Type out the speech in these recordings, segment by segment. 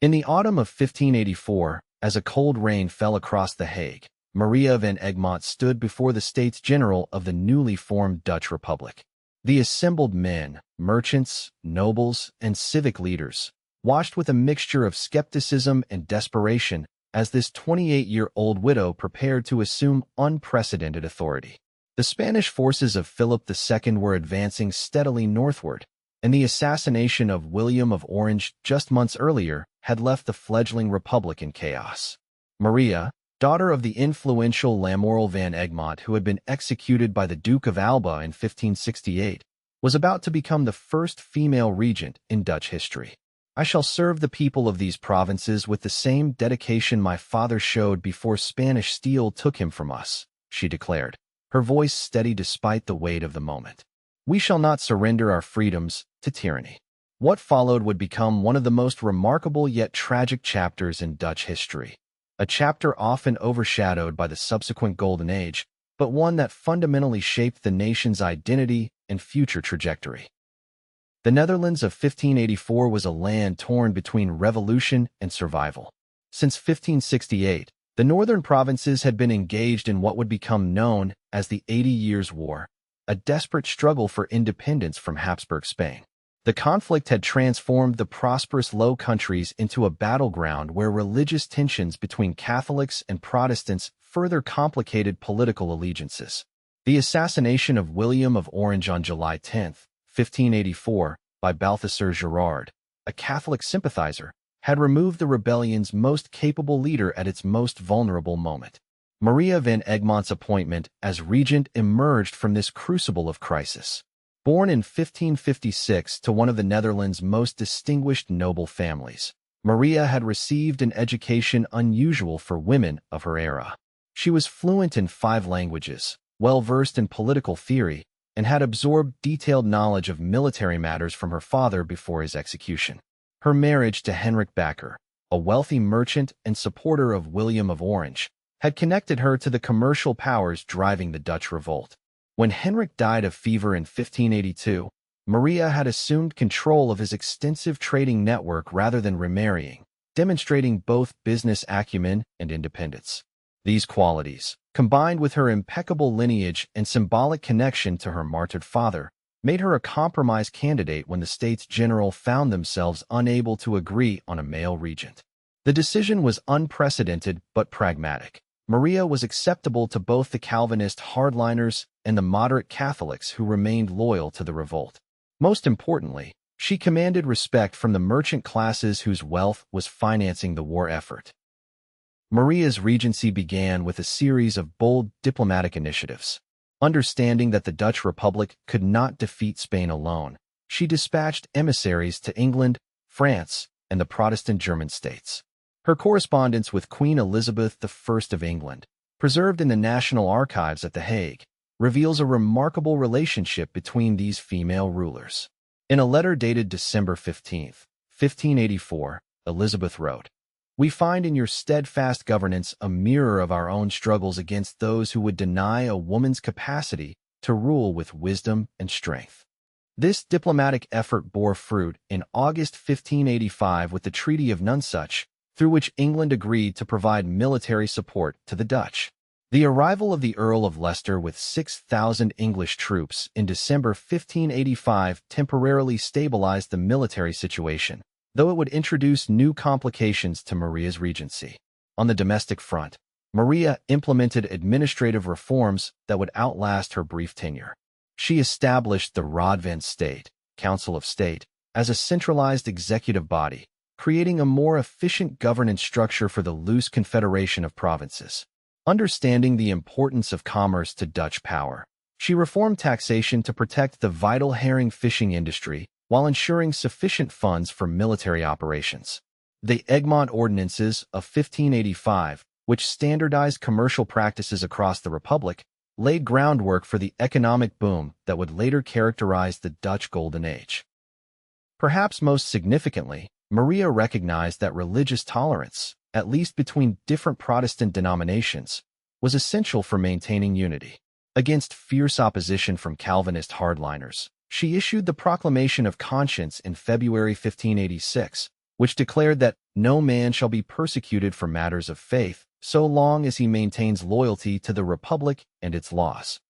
In the autumn of 1584, as a cold rain fell across The Hague, Maria van Egmont stood before the States General of the newly formed Dutch Republic. The assembled men, merchants, nobles, and civic leaders, watched with a mixture of skepticism and desperation as this 28-year-old widow prepared to assume unprecedented authority. The Spanish forces of Philip II were advancing steadily northward, and the assassination of William of Orange just months earlier had left the fledgling republic in chaos. Maria, daughter of the influential Lamoral van Egmont who had been executed by the Duke of Alba in 1568, was about to become the first female regent in Dutch history. "I shall serve the people of these provinces with the same dedication my father showed before Spanish steel took him from us," she declared, her voice steady despite the weight of the moment. "We shall not surrender our freedoms to tyranny." What followed would become one of the most remarkable yet tragic chapters in Dutch history, a chapter often overshadowed by the subsequent Golden Age, but one that fundamentally shaped the nation's identity and future trajectory. The Netherlands of 1584 was a land torn between revolution and survival. Since 1568, the northern provinces had been engaged in what would become known as the 80 Years' War, a desperate struggle for independence from Habsburg Spain. The conflict had transformed the prosperous Low Countries into a battleground where religious tensions between Catholics and Protestants further complicated political allegiances. The assassination of William of Orange on July 10, 1584, by Balthasar Gerard, a Catholic sympathizer, had removed the rebellion's most capable leader at its most vulnerable moment. Maria van Egmont's appointment as regent emerged from this crucible of crisis. Born in 1556 to one of the Netherlands' most distinguished noble families, Maria had received an education unusual for women of her era. She was fluent in 5 languages, well-versed in political theory, and had absorbed detailed knowledge of military matters from her father before his execution. Her marriage to Hendrik Bakker, a wealthy merchant and supporter of William of Orange, had connected her to the commercial powers driving the Dutch revolt. When Hendrik died of fever in 1582, Maria had assumed control of his extensive trading network rather than remarrying, demonstrating both business acumen and independence. These qualities, combined with her impeccable lineage and symbolic connection to her martyred father, made her a compromise candidate when the States General found themselves unable to agree on a male regent. The decision was unprecedented but pragmatic. Maria was acceptable to both the Calvinist hardliners and the moderate Catholics who remained loyal to the revolt. Most importantly, she commanded respect from the merchant classes whose wealth was financing the war effort. Maria's regency began with a series of bold diplomatic initiatives. Understanding that the Dutch Republic could not defeat Spain alone, she dispatched emissaries to England, France, and the Protestant German states. Her correspondence with Queen Elizabeth I of England, preserved in the National Archives at The Hague, reveals a remarkable relationship between these female rulers. In a letter dated December 15, 1584, Elizabeth wrote, "We find in your steadfast governance a mirror of our own struggles against those who would deny a woman's capacity to rule with wisdom and strength." This diplomatic effort bore fruit in August 1585 with the Treaty of Nonsuch, through which England agreed to provide military support to the Dutch. The arrival of the Earl of Leicester with 6,000 English troops in December 1585 temporarily stabilized the military situation, though it would introduce new complications to Maria's regency. On the domestic front, Maria implemented administrative reforms that would outlast her brief tenure. She established the Raad van State, Council of State, as a centralized executive body, creating a more efficient governance structure for the loose confederation of provinces. Understanding the importance of commerce to Dutch power, she reformed taxation to protect the vital herring fishing industry while ensuring sufficient funds for military operations. The Egmont Ordinances of 1585, which standardized commercial practices across the Republic, laid groundwork for the economic boom that would later characterize the Dutch Golden Age. Perhaps most significantly, Maria recognized that religious tolerance, at least between different Protestant denominations, was essential for maintaining unity. Against fierce opposition from Calvinist hardliners, she issued the Proclamation of Conscience in February 1586, which declared that no man shall be persecuted for matters of faith, so long as he maintains loyalty to the Republic and its laws.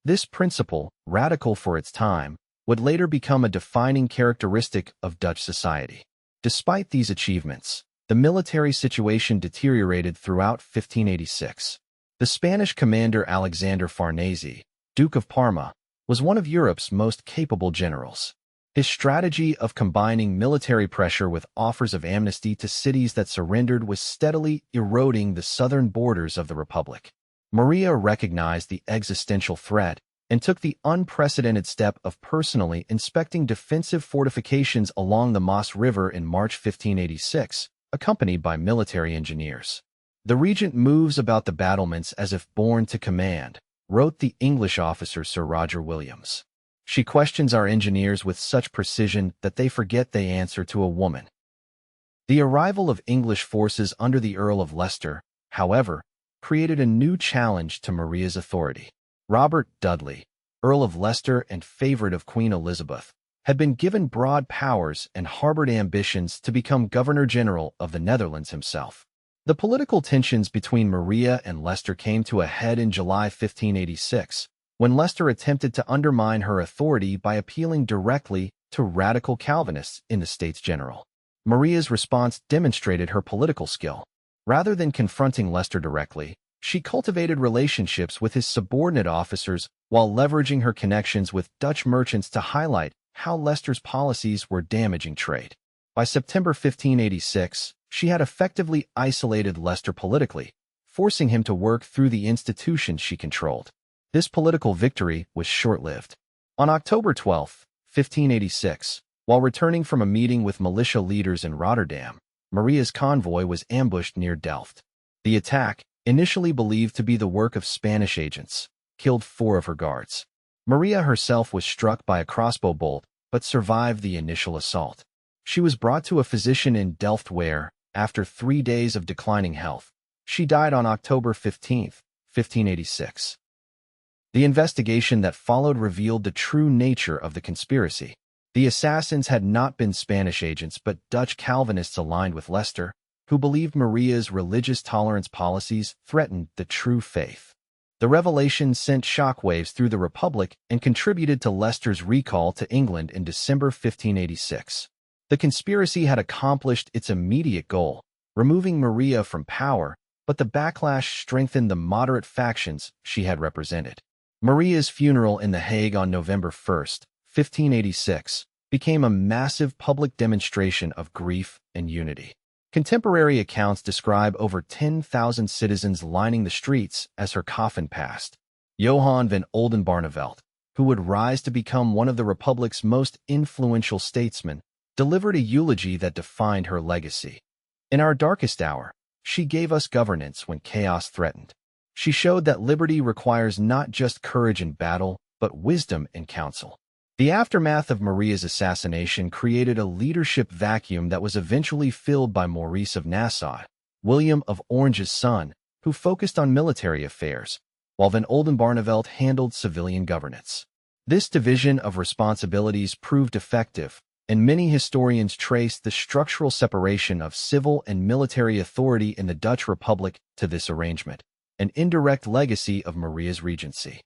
This principle, radical for its time, would later become a defining characteristic of Dutch society. Despite these achievements, the military situation deteriorated throughout 1586. The Spanish commander Alexander Farnese, Duke of Parma, was one of Europe's most capable generals. His strategy of combining military pressure with offers of amnesty to cities that surrendered was steadily eroding the southern borders of the Republic. Maria recognized the existential threat and took the unprecedented step of personally inspecting defensive fortifications along the Maas River in March 1586, accompanied by military engineers. The Regent moves about the battlements as if born to command, wrote the English officer Sir Roger Williams. She questions our engineers with such precision that they forget they answer to a woman. The arrival of English forces under the Earl of Leicester, however, created a new challenge to Maria's authority. Robert Dudley, Earl of Leicester and favorite of Queen Elizabeth, had been given broad powers and harbored ambitions to become Governor-General of the Netherlands himself. The political tensions between Maria and Leicester came to a head in July 1586, when Leicester attempted to undermine her authority by appealing directly to radical Calvinists in the States General. Maria's response demonstrated her political skill. Rather than confronting Leicester directly, she cultivated relationships with his subordinate officers while leveraging her connections with Dutch merchants to highlight how Leicester's policies were damaging trade. By September 1586, she had effectively isolated Leicester politically, forcing him to work through the institutions she controlled. This political victory was short-lived. On October 12, 1586, while returning from a meeting with militia leaders in Rotterdam, Maria's convoy was ambushed near Delft. The attack, initially believed to be the work of Spanish agents, killed 4 of her guards. Maria herself was struck by a crossbow bolt, but survived the initial assault. She was brought to a physician in Delft where, after 3 days of declining health, she died on October 15, 1586. The investigation that followed revealed the true nature of the conspiracy. The assassins had not been Spanish agents but Dutch Calvinists aligned with Leicester, who believed Maria's religious tolerance policies threatened the true faith. The revelation sent shockwaves through the Republic and contributed to Leicester's recall to England in December 1586. The conspiracy had accomplished its immediate goal, removing Maria from power, but the backlash strengthened the moderate factions she had represented. Maria's funeral in The Hague on November 1, 1586, became a massive public demonstration of grief and unity. Contemporary accounts describe over 10,000 citizens lining the streets as her coffin passed. Johan van Oldenbarnevelt, who would rise to become one of the Republic's most influential statesmen, delivered a eulogy that defined her legacy. In our darkest hour, she gave us governance when chaos threatened. She showed that liberty requires not just courage in battle, but wisdom in counsel. The aftermath of Maria's assassination created a leadership vacuum that was eventually filled by Maurice of Nassau, William of Orange's son, who focused on military affairs, while van Oldenbarnevelt handled civilian governance. This division of responsibilities proved effective, and many historians trace the structural separation of civil and military authority in the Dutch Republic to this arrangement, an indirect legacy of Maria's regency.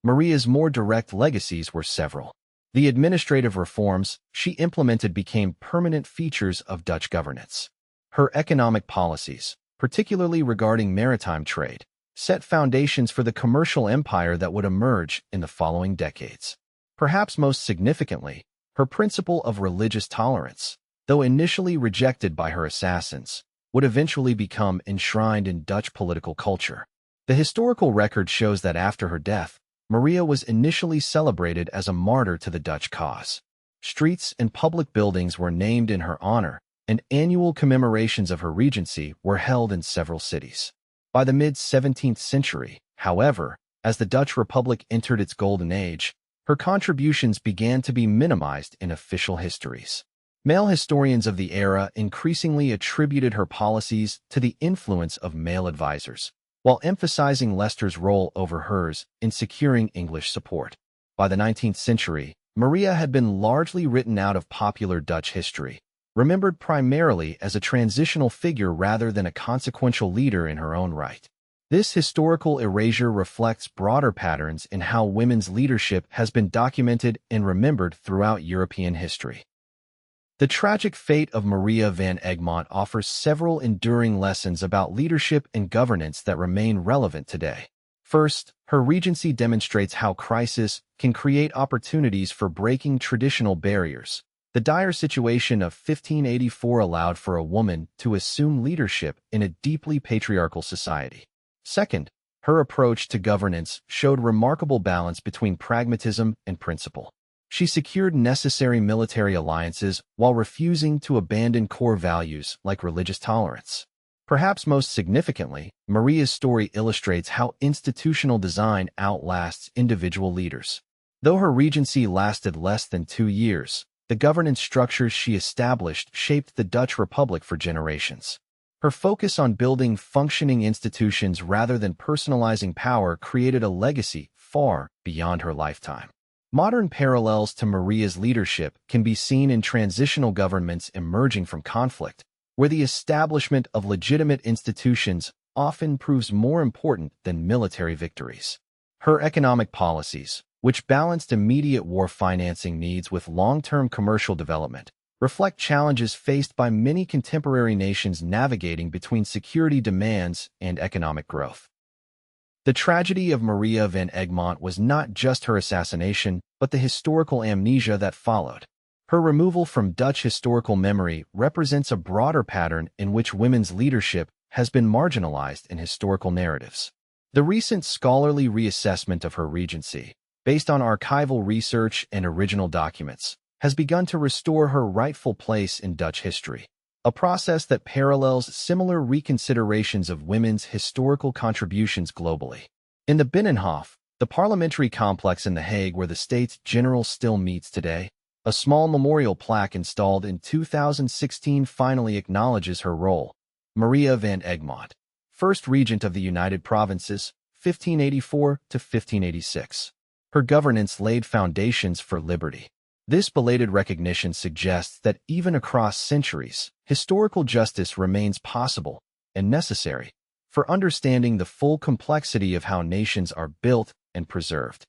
Maria's more direct legacies were several. The administrative reforms she implemented became permanent features of Dutch governance. Her economic policies, particularly regarding maritime trade, set foundations for the commercial empire that would emerge in the following decades. Perhaps most significantly, her principle of religious tolerance, though initially rejected by her assassins, would eventually become enshrined in Dutch political culture. The historical record shows that after her death, Maria was initially celebrated as a martyr to the Dutch cause. Streets and public buildings were named in her honor, and annual commemorations of her regency were held in several cities. By the mid-17th century, however, as the Dutch Republic entered its golden age, her contributions began to be minimized in official histories. Male historians of the era increasingly attributed her policies to the influence of male advisors, while emphasizing Leicester's role over hers in securing English support. By the 19th century, Maria had been largely written out of popular Dutch history, remembered primarily as a transitional figure rather than a consequential leader in her own right. This historical erasure reflects broader patterns in how women's leadership has been documented and remembered throughout European history. The tragic fate of Maria van Egmont offers several enduring lessons about leadership and governance that remain relevant today. First, her regency demonstrates how crisis can create opportunities for breaking traditional barriers. The dire situation of 1584 allowed for a woman to assume leadership in a deeply patriarchal society. Second, her approach to governance showed remarkable balance between pragmatism and principle. She secured necessary military alliances while refusing to abandon core values like religious tolerance. Perhaps most significantly, Maria's story illustrates how institutional design outlasts individual leaders. Though her regency lasted less than 2 years, the governance structures she established shaped the Dutch Republic for generations. Her focus on building functioning institutions rather than personalizing power created a legacy far beyond her lifetime. Modern parallels to Maria's leadership can be seen in transitional governments emerging from conflict, where the establishment of legitimate institutions often proves more important than military victories. Her economic policies, which balanced immediate war financing needs with long-term commercial development, reflect challenges faced by many contemporary nations navigating between security demands and economic growth. The tragedy of Maria van Egmont was not just her assassination, but the historical amnesia that followed. Her removal from Dutch historical memory represents a broader pattern in which women's leadership has been marginalized in historical narratives. The recent scholarly reassessment of her regency, based on archival research and original documents, has begun to restore her rightful place in Dutch history, a process that parallels similar reconsiderations of women's historical contributions globally. In the Binnenhof, the parliamentary complex in The Hague where the States General still meets today, a small memorial plaque installed in 2016 finally acknowledges her role. Maria van Egmont, first regent of the United Provinces, 1584 to 1586. Her governance laid foundations for liberty. This belated recognition suggests that even across centuries, historical justice remains possible and necessary for understanding the full complexity of how nations are built and preserved.